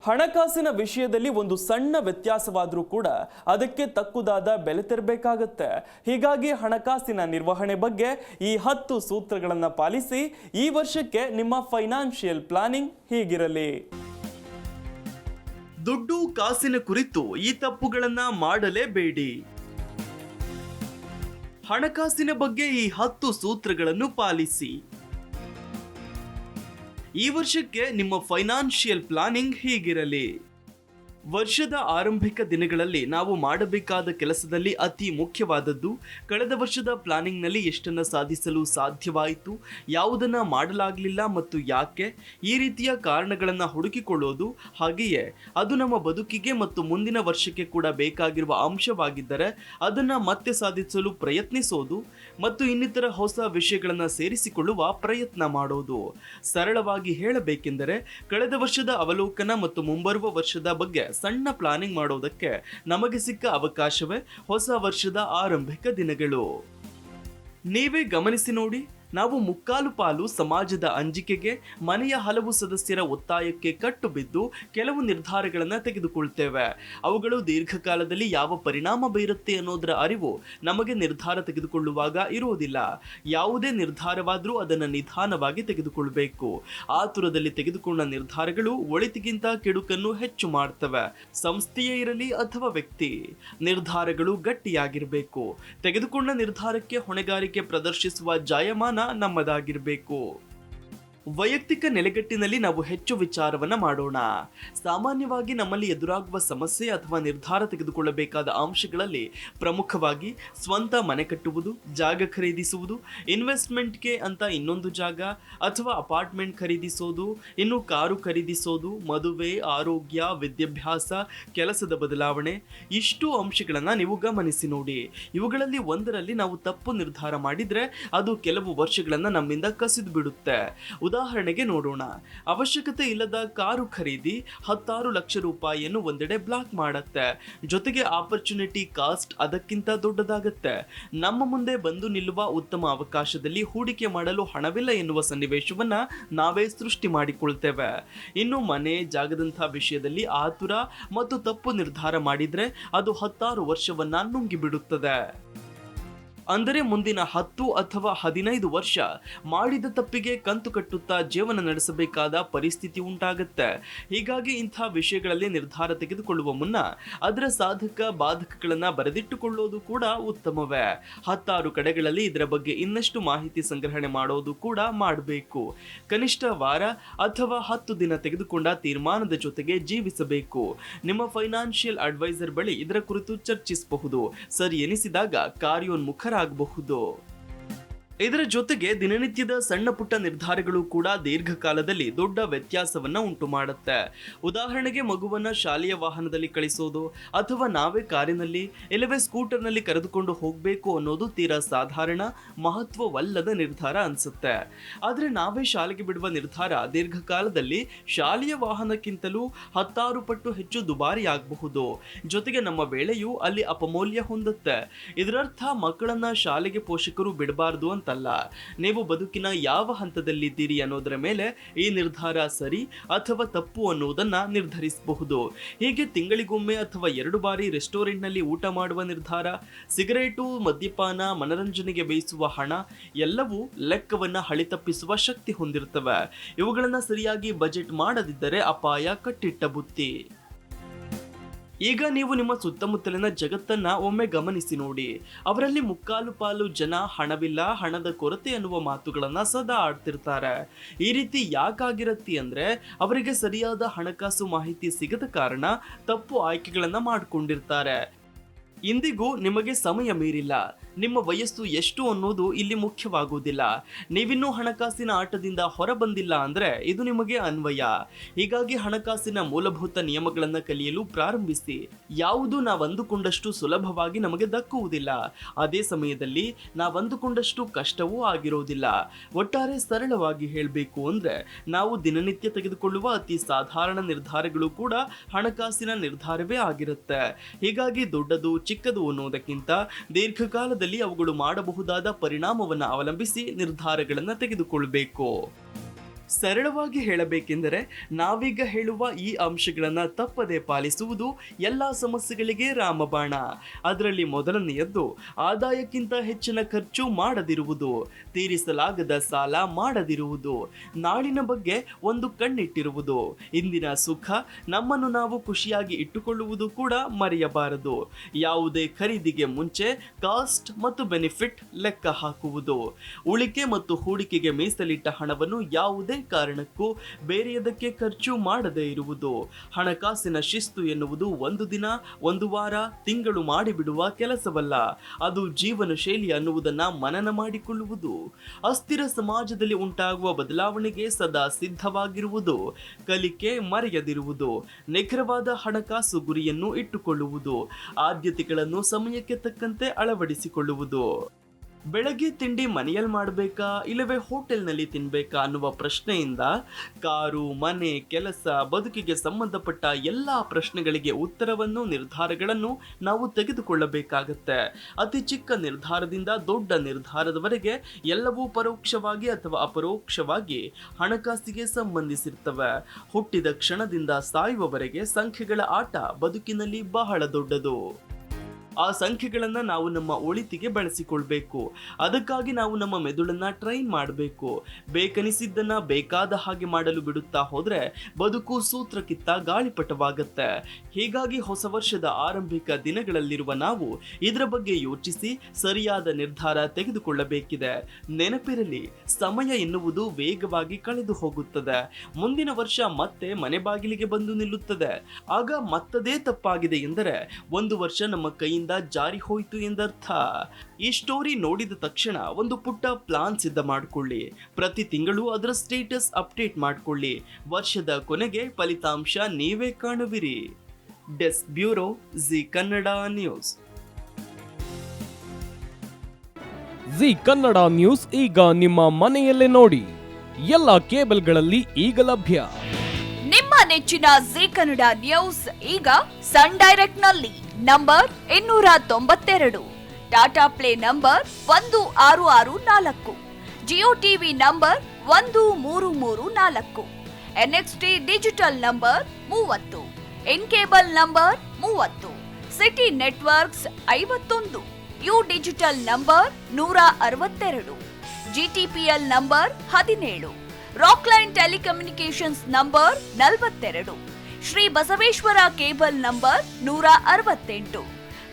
ಹಣಕಾಸಿನ ವಿಷಯದಲ್ಲಿ ಒಂದು ಸಣ್ಣ ವ್ಯತ್ಯಾಸವಾದರೂ ಕೂಡ ಅದಕ್ಕೆ ತಕ್ಕುದಾದ ಬೆಲೆ ತೆರಬೇಕಾಗುತ್ತೆ. ಹೀಗಾಗಿ ಹಣಕಾಸಿನ ನಿರ್ವಹಣೆ ಬಗ್ಗೆ ಈ 10 ಸೂತ್ರಗಳನ್ನು ಪಾಲಿಸಿ ಈ ವರ್ಷಕ್ಕೆ ನಿಮ್ಮ ಫೈನಾನ್ಷಿಯಲ್ ಪ್ಲಾನಿಂಗ್ ಹೀಗಿರಲಿ. ದುಡ್ಡು ಕಾಸಿನ ಕುರಿತು ಈ ತಪ್ಪುಗಳನ್ನು ಮಾಡಲೇಬೇಡಿ. ಹಣಕಾಸಿನ ಬಗ್ಗೆ ಈ 10 ಸೂತ್ರಗಳನ್ನು ಪಾಲಿಸಿ. ಈ ವರ್ಷಕ್ಕೆ ನಿಮ್ಮ ಫೈನಾನ್ಷಿಯಲ್ ಪ್ಲಾನಿಂಗ್ ಹೀಗಿರಲಿ. ವರ್ಷದ ಆರಂಭಿಕ ದಿನಗಳಲ್ಲಿ ನಾವು ಮಾಡಬೇಕಾದ ಕೆಲಸದಲ್ಲಿ ಅತಿ ಮುಖ್ಯವಾದದ್ದು ಕಳೆದ ವರ್ಷದ ಪ್ಲಾನಿಂಗ್ನಲ್ಲಿ ಎಷ್ಟನ್ನು ಸಾಧಿಸಲು ಸಾಧ್ಯವಾಯಿತು, ಯಾವುದನ್ನು ಮಾಡಲಾಗಲಿಲ್ಲ ಮತ್ತು ಯಾಕೆ, ಈ ರೀತಿಯ ಕಾರಣಗಳನ್ನು ಹುಡುಕಿಕೊಳ್ಳೋದು. ಹಾಗೆಯೇ ಅದು ನಮ್ಮ ಬದುಕಿಗೆ ಮತ್ತು ಮುಂದಿನ ವರ್ಷಕ್ಕೆ ಕೂಡ ಬೇಕಾಗಿರುವ ಅಂಶವಾಗಿದ್ದರೆ ಅದನ್ನು ಮತ್ತೆ ಸಾಧಿಸಲು ಪ್ರಯತ್ನಿಸೋದು ಮತ್ತು ಇನ್ನಿತರ ಹೊಸ ವಿಷಯಗಳನ್ನು ಸೇರಿಸಿಕೊಳ್ಳುವ ಪ್ರಯತ್ನ ಮಾಡೋದು. ಸರಳವಾಗಿ ಹೇಳಬೇಕೆಂದರೆ ಕಳೆದ ವರ್ಷದ ಅವಲೋಕನ ಮತ್ತು ಮುಂಬರುವ ವರ್ಷದ ಬಗ್ಗೆ ಸಣ್ಣ ಪ್ಲಾನಿಂಗ್ ಮಾಡೋದಕ್ಕೆ ನಮಗೆ ಸಿಕ್ಕ ಅವಕಾಶವೇ ಹೊಸ ವರ್ಷದ ಆರಂಭಿಕ ದಿನಗಳು. ನೀವೇ ಗಮನಿಸಿ ನೋಡಿ, ನಾವು ಮುಕ್ಕಾಲು ಪಾಲು ಸಮಾಜದ ಅಂಜಿಕೆಗೆ, ಮನೆಯ ಹಲವು ಸದಸ್ಯರ ಒತ್ತಾಯಕ್ಕೆ ಕಟ್ಟು ಬಿದ್ದು ಕೆಲವು ನಿರ್ಧಾರಗಳನ್ನು ತೆಗೆದುಕೊಳ್ತೇವೆ. ಅವುಗಳು ದೀರ್ಘಕಾಲದಲ್ಲಿ ಯಾವ ಪರಿಣಾಮ ಬೀರುತ್ತೆ ಅನ್ನೋದರ ಅರಿವು ನಮಗೆ ನಿರ್ಧಾರ ತೆಗೆದುಕೊಳ್ಳುವಾಗ ಇರುವುದಿಲ್ಲ. ಯಾವುದೇ ನಿರ್ಧಾರವಾದರೂ ಅದನ್ನು ನಿಧಾನವಾಗಿ ತೆಗೆದುಕೊಳ್ಬೇಕು. ಆತುರದಲ್ಲಿ ತೆಗೆದುಕೊಂಡ ನಿರ್ಧಾರಗಳು ಒಳಿತಿಗಿಂತ ಕೆಡುಕನ್ನು ಹೆಚ್ಚು ಮಾಡ್ತವೆ. ಸಂಸ್ಥೆಯೇ ಇರಲಿ ಅಥವಾ ವ್ಯಕ್ತಿ, ನಿರ್ಧಾರಗಳು ಗಟ್ಟಿಯಾಗಿರಬೇಕು. ತೆಗೆದುಕೊಂಡ ನಿರ್ಧಾರಕ್ಕೆ ಹೊಣೆಗಾರಿಕೆ ಪ್ರದರ್ಶಿಸುವ ಜಾಯಮಾನ ನಮ್ಮದಾಗಿರಬೇಕು. ವೈಯಕ್ತಿಕ ನೆಲೆಗಟ್ಟಿನಲ್ಲಿ ನಾವು ಹೆಚ್ಚು ವಿಚಾರವನ್ನ ಮಾಡೋಣ. ಸಾಮಾನ್ಯವಾಗಿ ನಮ್ಮಲ್ಲಿ ಎದುರಾಗುವ ಸಮಸ್ಯೆ ಅಥವಾ ನಿರ್ಧಾರ ತೆಗೆದುಕೊಳ್ಳಬೇಕಾದ ಅಂಶಗಳಲ್ಲಿ ಪ್ರಮುಖವಾಗಿ ಸ್ವಂತ ಮನೆ ಕಟ್ಟುವುದು, ಜಾಗ ಖರೀದಿಸುವುದು, ಇನ್ವೆಸ್ಟ್ಮೆಂಟ್ಗೆ ಅಂತ ಇನ್ನೊಂದು ಜಾಗ ಅಥವಾ ಅಪಾರ್ಟ್ಮೆಂಟ್ ಖರೀದಿಸೋದು, ಇನ್ನು ಕಾರು ಖರೀದಿಸೋದು, ಮದುವೆ, ಆರೋಗ್ಯ, ವಿದ್ಯಾಭ್ಯಾಸ, ಕೆಲಸದ ಬದಲಾವಣೆ, ಇಷ್ಟು ಅಂಶಗಳನ್ನ ನೀವು ಗಮನಿಸಿ ನೋಡಿ. ಇವುಗಳಲ್ಲಿ ಒಂದರಲ್ಲಿ ನಾವು ತಪ್ಪು ನಿರ್ಧಾರ ಮಾಡಿದ್ರೆ ಅದು ಕೆಲವು ವರ್ಷಗಳನ್ನ ನಮ್ಮಿಂದ ಕಸಿದು ಬಿಡುತ್ತೆ. ಉದಾಹರಣೆಗೆ ನೋಡೋಣ, ಅವಶ್ಯಕತೆ ಇಲ್ಲದ ಕಾರು ಖರೀದಿ 16 ಲಕ್ಷ ರೂಪಾಯಿಯನ್ನು ಒಂದೆಡೆ ಬ್ಲಾಕ್ ಮಾಡುತ್ತೆ. ಜೊತೆಗೆ ಆಪರ್ಚುನಿಟಿ ಕಾಸ್ಟ್ ಅದಕ್ಕಿಂತ ದೊಡ್ಡದಾಗುತ್ತೆ. ನಮ್ಮ ಮುಂದೆ ಬಂದು ನಿಲ್ಲುವ ಉತ್ತಮ ಅವಕಾಶದಲ್ಲಿ ಹೂಡಿಕೆ ಮಾಡಲು ಹಣವಿಲ್ಲ ಎನ್ನುವ ಸನ್ನಿವೇಶವನ್ನ ನಾವೇ ಸೃಷ್ಟಿ ಮಾಡಿಕೊಳ್ತೇವೆ. ಇನ್ನು ಮನೆ, ಜಾಗದಂತಹ ವಿಷಯದಲ್ಲಿ ಆತುರ ಮತ್ತು ತಪ್ಪು ನಿರ್ಧಾರ ಮಾಡಿದ್ರೆ ಅದು 16 ವರ್ಷವನ್ನ ನುಂಗಿಬಿಡುತ್ತದೆ. ಅಂದರೆ ಮುಂದಿನ 10 ಅಥವಾ 15 ವರ್ಷ ಮಾಡಿದ ತಪ್ಪಿಗೆ ಕಂತು ಕಟ್ಟುತ್ತಾ ಜೀವನ ನಡೆಸಬೇಕಾದ ಪರಿಸ್ಥಿತಿ ಉಂಟಾಗುತ್ತೆ. ಹೀಗಾಗಿ ಇಂಥ ವಿಷಯಗಳಲ್ಲಿ ನಿರ್ಧಾರ ತೆಗೆದುಕೊಳ್ಳುವ ಮುನ್ನ ಅದರ ಸಾಧಕ ಬಾಧಕಗಳನ್ನು ಬರೆದಿಟ್ಟುಕೊಳ್ಳೋದು ಕೂಡ ಉತ್ತಮವೇ. 16 ಕಡೆಗಳಲ್ಲಿ ಇದರ ಬಗ್ಗೆ ಇನ್ನಷ್ಟು ಮಾಹಿತಿ ಸಂಗ್ರಹಣೆ ಮಾಡೋದು ಕೂಡ ಮಾಡಬೇಕು. ಕನಿಷ್ಠ ವಾರ ಅಥವಾ 10 ದಿನ ತೆಗೆದುಕೊಂಡ ತೀರ್ಮಾನದ ಜೊತೆಗೆ ಜೀವಿಸಬೇಕು. ನಿಮ್ಮ ಫೈನಾನ್ಷಿಯಲ್ ಅಡ್ವೈಸರ್ ಬಳಿ ಇದರ ಕುರಿತು ಚರ್ಚಿಸಬಹುದು. ಸರಿ ಎನಿಸಿದಾಗ ಕಾರ್ಯೋನ್ಮುಖರಾಗಬಹುದು. ಇದರ ಜೊತೆಗೆ ದಿನನಿತ್ಯದ ಸಣ್ಣ ಪುಟ್ಟ ನಿರ್ಧಾರಗಳು ಕೂಡ ದೀರ್ಘಕಾಲದಲ್ಲಿ ದೊಡ್ಡ ವ್ಯತ್ಯಾಸವನ್ನ ಉಂಟು ಮಾಡುತ್ತೆ. ಉದಾಹರಣೆಗೆ ಮಗುವನ್ನ ಶಾಲೆಯ ವಾಹನದಲ್ಲಿ ಕಳಿಸೋದು ಅಥವಾ ನಾವೇ ಕಾರಿನಲ್ಲಿ ಇಲ್ಲವೇ ಸ್ಕೂಟರ್ನಲ್ಲಿ ಕರೆದುಕೊಂಡು ಹೋಗಬೇಕು ಅನ್ನೋದು ತೀರಾ ಸಾಧಾರಣ, ಮಹತ್ವವಲ್ಲದ ನಿರ್ಧಾರ ಅನ್ಸುತ್ತೆ. ಆದ್ರೆ ನಾವೇ ಶಾಲೆಗೆ ಬಿಡುವ ನಿರ್ಧಾರ ದೀರ್ಘಕಾಲದಲ್ಲಿ ಶಾಲೆಯ ವಾಹನಕ್ಕಿಂತಲೂ 16 ಪಟ್ಟು ಹೆಚ್ಚು ದುಬಾರಿ ಆಗಬಹುದು. ಜೊತೆಗೆ ನಮ್ಮ ವೇಳೆಯೂ ಅಲ್ಲಿ ಅಪಮೌಲ್ಯ ಹೊಂದುತ್ತೆ. ಇದರರ್ಥ ಮಕ್ಕಳನ್ನ ಶಾಲೆಗೆ ಪೋಷಕರು ಬಿಡಬಾರದು ಅಂತ ಅಲ್ಲ. ನೀವು ಬದುಕಿನ ಯಾವ ಹಂತದಲ್ಲಿದ್ದೀರಿ ಅನ್ನೋದರ ಮೇಲೆ ಈ ನಿರ್ಧಾರ ಸರಿ ಅಥವಾ ತಪ್ಪು ಅನ್ನೋದನ್ನ ನಿರ್ಧರಿಸಬಹುದು. ಹೀಗೆ ತಿಂಗಳಿಗೊಮ್ಮೆ ಅಥವಾ 2 ಬಾರಿ ರೆಸ್ಟೋರೆಂಟ್ನಲ್ಲಿ ಊಟ ಮಾಡುವ ನಿರ್ಧಾರ, ಸಿಗರೇಟು, ಮದ್ಯಪಾನ, ಮನರಂಜನೆಗೆ ಬೇಯಿಸುವ ಹಣ ಎಲ್ಲವೂ ಲೆಕ್ಕವನ್ನ ಹಳಿತಪ್ಪಿಸುವ ಶಕ್ತಿ ಹೊಂದಿರ್ತವೆ. ಇವುಗಳನ್ನ ಸರಿಯಾಗಿ ಬಜೆಟ್ ಮಾಡದಿದ್ದರೆ ಅಪಾಯ ಕಟ್ಟಿಟ್ಟ ಬುತ್ತಿ. ಈಗ ನೀವು ನಿಮ್ಮ ಸುತ್ತಮುತ್ತಲಿನ ಜಗತ್ತನ್ನ ಒಮ್ಮೆ ಗಮನಿಸಿ ನೋಡಿ. ಅವರಲ್ಲಿ ಮುಕ್ಕಾಲು ಪಾಲು ಜನ ಹಣವಿಲ್ಲ, ಹಣದ ಕೊರತೆ ಅನ್ನುವ ಮಾತುಗಳನ್ನ ಸದಾ ಆಡ್ತಿರ್ತಾರೆ. ಈ ರೀತಿ ಯಾಕಾಗಿರತ್ತೆ ಅಂದ್ರೆ ಅವರಿಗೆ ಸರಿಯಾದ ಹಣಕಾಸು ಮಾಹಿತಿ ಸಿಗದ ಕಾರಣ ತಪ್ಪು ಆಯ್ಕೆಗಳನ್ನ ಮಾಡಿಕೊಂಡಿರ್ತಾರೆ. ಇಂದಿಗೂ ನಿಮಗೆ ಸಮಯ ಮೀರಿಲ್ಲ. ನಿಮ್ಮ ವಯಸ್ಸು ಎಷ್ಟು ಅನ್ನೋದು ಇಲ್ಲಿ ಮುಖ್ಯವಾಗುವುದಿಲ್ಲ. ನೀವಿನ್ನೂ ಹಣಕಾಸಿನ ಆಟದಿಂದ ಹೊರಬಂದಿಲ್ಲ ಅಂದ್ರೆ ಇದು ನಿಮಗೆ ಅನ್ವಯ. ಹೀಗಾಗಿ ಹಣಕಾಸಿನ ಮೂಲಭೂತ ನಿಯಮಗಳನ್ನು ಕಲಿಯಲು ಪ್ರಾರಂಭಿಸಿ. ಯಾವುದು ನಾವಂದುಕೊಂಡಷ್ಟು ಸುಲಭವಾಗಿ ನಮಗೆ ದಕ್ಕುವುದಿಲ್ಲ. ಅದೇ ಸಮಯದಲ್ಲಿ ನಾವಂದುಕೊಂಡಷ್ಟು ಕಷ್ಟವೂ ಆಗಿರೋದಿಲ್ಲ. ಒಟ್ಟಾರೆ ಸರಳವಾಗಿ ಹೇಳಬೇಕು ಅಂದ್ರೆ ನಾವು ದಿನನಿತ್ಯ ತೆಗೆದುಕೊಳ್ಳುವ ಅತಿ ಸಾಧಾರಣ ನಿರ್ಧಾರಗಳು ಕೂಡ ಹಣಕಾಸಿನ ನಿರ್ಧಾರವೇ ಆಗಿರುತ್ತೆ. ಹೀಗಾಗಿ ದೊಡ್ಡದು ಚಿಕ್ಕದು ಅನ್ನೋದಕ್ಕಿಂತ ದೀರ್ಘಕಾಲದಲ್ಲಿ ಅವುಗಳು ಮಾಡಬಹುದಾದ ಪರಿಣಾಮವನ್ನು ಅವಲಂಬಿಸಿ ನಿರ್ಧಾರಗಳನ್ನು ತೆಗೆದುಕೊಳ್ಳಬೇಕು. ಸರಳವಾಗಿ ಹೇಳಬೇಕೆಂದರೆ ನಾವೀಗ ಹೇಳುವ ಈ ಅಂಶಗಳನ್ನು ತಪ್ಪದೆ ಪಾಲಿಸುವುದು ಎಲ್ಲ ಸಮಸ್ಯೆಗಳಿಗೆ ರಾಮಬಾಣ. ಅದರಲ್ಲಿ ಮೊದಲನೆಯದ್ದು ಆದಾಯಕ್ಕಿಂತ ಹೆಚ್ಚಿನ ಖರ್ಚು ಮಾಡದಿರುವುದು, ತೀರಿಸಲಾಗದ ಸಾಲ ಮಾಡದಿರುವುದು, ನಾಳಿನ ಬಗ್ಗೆ ಒಂದು ಕಣ್ಣಿಟ್ಟಿರುವುದು, ಇಂದಿನ ಸುಖ ನಮ್ಮನ್ನು ನಾವು ಖುಷಿಯಾಗಿ ಇಟ್ಟುಕೊಳ್ಳುವುದು ಕೂಡ ಮರೆಯಬಾರದು. ಯಾವುದೇ ಖರೀದಿಗೆ ಮುಂಚೆ ಕಾಸ್ಟ್ ಮತ್ತು ಬೆನಿಫಿಟ್ ಲೆಕ್ಕ ಹಾಕುವುದು, ಉಳಿಕೆ ಮತ್ತು ಹೂಡಿಕೆಗೆ ಮೀಸಲಿಟ್ಟ ಹಣವನ್ನು ಯಾವುದೇ ಕಾರಣಕ್ಕೂ ಬೇರೆಯದಕ್ಕೆ ಖರ್ಚು ಮಾಡದೇ ಇರುವುದು. ಹಣಕಾಸಿನ ಶಿಸ್ತು ಎನ್ನುವುದು ಒಂದು ದಿನ, ಒಂದು ವಾರ, ತಿಂಗಳು ಮಾಡಿಬಿಡುವ ಕೆಲಸವಲ್ಲ. ಅದು ಜೀವನ ಶೈಲಿ ಅನ್ನುವುದನ್ನ ಮನನ ಮಾಡಿಕೊಳ್ಳುವುದು. ಅಸ್ಥಿರ ಸಮಾಜದಲ್ಲಿ ಉಂಟಾಗುವ ಬದಲಾವಣೆಗೆ ಸದಾ ಸಿದ್ಧವಾಗಿರುವುದು, ಕಲಿಕೆ ಮರೆಯದಿರುವುದು, ನಿಖರವಾದ ಹಣಕಾಸು ಗುರಿಯನ್ನು ಇಟ್ಟುಕೊಳ್ಳುವುದು, ಆದ್ಯತೆಗಳನ್ನು ಸಮಯಕ್ಕೆ ತಕ್ಕಂತೆ ಅಳವಡಿಸಿಕೊಳ್ಳುವುದು. ಬೆಳಗ್ಗೆ ತಿಂಡಿ ಮನೆಯಲ್ಲಿ ಮಾಡಬೇಕಾ ಇಲ್ಲವೇ ಹೋಟೆಲ್ನಲ್ಲಿ ತಿನ್ಬೇಕಾ ಅನ್ನುವ ಪ್ರಶ್ನೆಯಿಂದ ಕಾರು, ಮನೆ, ಕೆಲಸ, ಬದುಕಿಗೆ ಸಂಬಂಧಪಟ್ಟ ಎಲ್ಲ ಪ್ರಶ್ನೆಗಳಿಗೆ ಉತ್ತರವನ್ನು, ನಿರ್ಧಾರಗಳನ್ನು ನಾವು ತೆಗೆದುಕೊಳ್ಳಬೇಕಾಗತ್ತೆ. ಅತಿ ಚಿಕ್ಕ ನಿರ್ಧಾರದಿಂದ ದೊಡ್ಡ ನಿರ್ಧಾರದವರೆಗೆ ಎಲ್ಲವೂ ಪರೋಕ್ಷವಾಗಿ ಅಥವಾ ಅಪರೋಕ್ಷವಾಗಿ ಹಣಕಾಸಿಗೆ ಸಂಬಂಧಿಸಿರ್ತವೆ. ಹುಟ್ಟಿದ ಕ್ಷಣದಿಂದ ಸಾಯುವವರೆಗೆ ಸಂಖ್ಯೆಗಳ ಆಟ ಬದುಕಿನಲ್ಲಿ ಬಹಳ ದೊಡ್ಡದು. ಆ ಸಂಖ್ಯೆಗಳನ್ನು ನಾವು ನಮ್ಮ ಒಳಿತಿಗೆ ಬಳಸಿಕೊಳ್ಬೇಕು. ಅದಕ್ಕಾಗಿ ನಾವು ನಮ್ಮ ಮೆದುಳನ್ನ ಟ್ರೈನ್ ಮಾಡಬೇಕು. ಬೇಕನಿಸಿದ್ದನ್ನ ಬೇಕಾದ ಹಾಗೆ ಮಾಡಲು ಬಿಡುತ್ತಾ ಹೋದ್ರೆ ಬದುಕು ಸೂತ್ರಕ್ಕಿಂತ ಗಾಳಿಪಟವಾಗತ್ತೆ. ಹೀಗಾಗಿ ಹೊಸ ವರ್ಷದ ಆರಂಭಿಕ ದಿನಗಳಲ್ಲಿರುವ ನಾವು ಇದರ ಬಗ್ಗೆ ಯೋಚಿಸಿ ಸರಿಯಾದ ನಿರ್ಧಾರ ತೆಗೆದುಕೊಳ್ಳಬೇಕಿದೆ. ನೆನಪಿರಲಿ, ಸಮಯ ಎನ್ನುವುದು ವೇಗವಾಗಿ ಕಳೆದು ಹೋಗುತ್ತದೆ. ಮುಂದಿನ ವರ್ಷ ಮತ್ತೆ ಮನೆ ಬಾಗಿಲಿಗೆ ಬಂದು ನಿಲ್ಲುತ್ತದೆ. ಆಗ ಮತ್ತದೇ ತಪ್ಪಾಗಿದೆ ಎಂದರೆ ಒಂದು ವರ್ಷ ನಮ್ಮ ಕೈಯಿಂದ ಜಾರಿ ಹೋಯಿತು ಎಂದರ್ಥ. ಈ ಸ್ಟೋರಿ ನೋಡಿದ ತಕ್ಷಣ ಒಂದು ಪುಟ್ಟ ಪ್ಲಾನ್ ಸಿದ್ಧ ಮಾಡಿಕೊಳ್ಳಿ. ಪ್ರತಿ ತಿಂಗಳು ಅದರ ಸ್ಟೇಟಸ್ ಅಪ್ಡೇಟ್ ಮಾಡಿಕೊಳ್ಳಿ. ವರ್ಷದ ಕೊನೆಗೆ ಫಲಿತಾಂಶ ನೀವೇ ಕಾಣುವಿರಿ. Desk bureau, G Kannada news. G Kannada news ಈಗ ನಿಮ್ಮ ಮನೆಯಲ್ಲೇ ನೋಡಿ. ಎಲ್ಲ ಕೇಬಲ್ಗಳಲ್ಲಿ ಈಗ ಲಭ್ಯ. ನಿಮ್ಮ ನೆಚ್ಚಿನ ಜಿ ಕನ್ನಡ ನ್ಯೂಸ್ ಈಗ ಸನ್ ಡೈರೆಕ್ಟ್ ನಲ್ಲಿ number 292, Tata Play number 1664, Jio TV number 1334, NXT digital number 30, In cable number 30, City networks 51, U digital number 162, GTPL number 17, Rockline telecommunications number 42, Shri Basaveshwara cable number 168,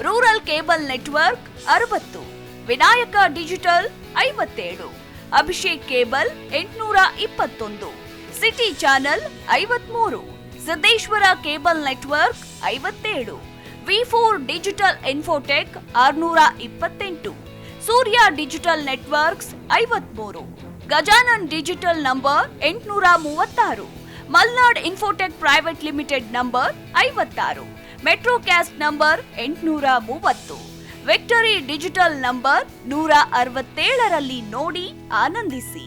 rural cable network 60, Vinayaka digital 57, Abhishek cable 821, City channel 53, Siddeshwara cable network 57, ವಿ4 digital Infotech 628, Surya digital networks 53, Gajanan digital number 836, Malnad Infotech private limited number 56, Metrocast number 830, Victory digital number 167ರಲ್ಲಿ ನೋಡಿ ಆನಂದಿಸಿ.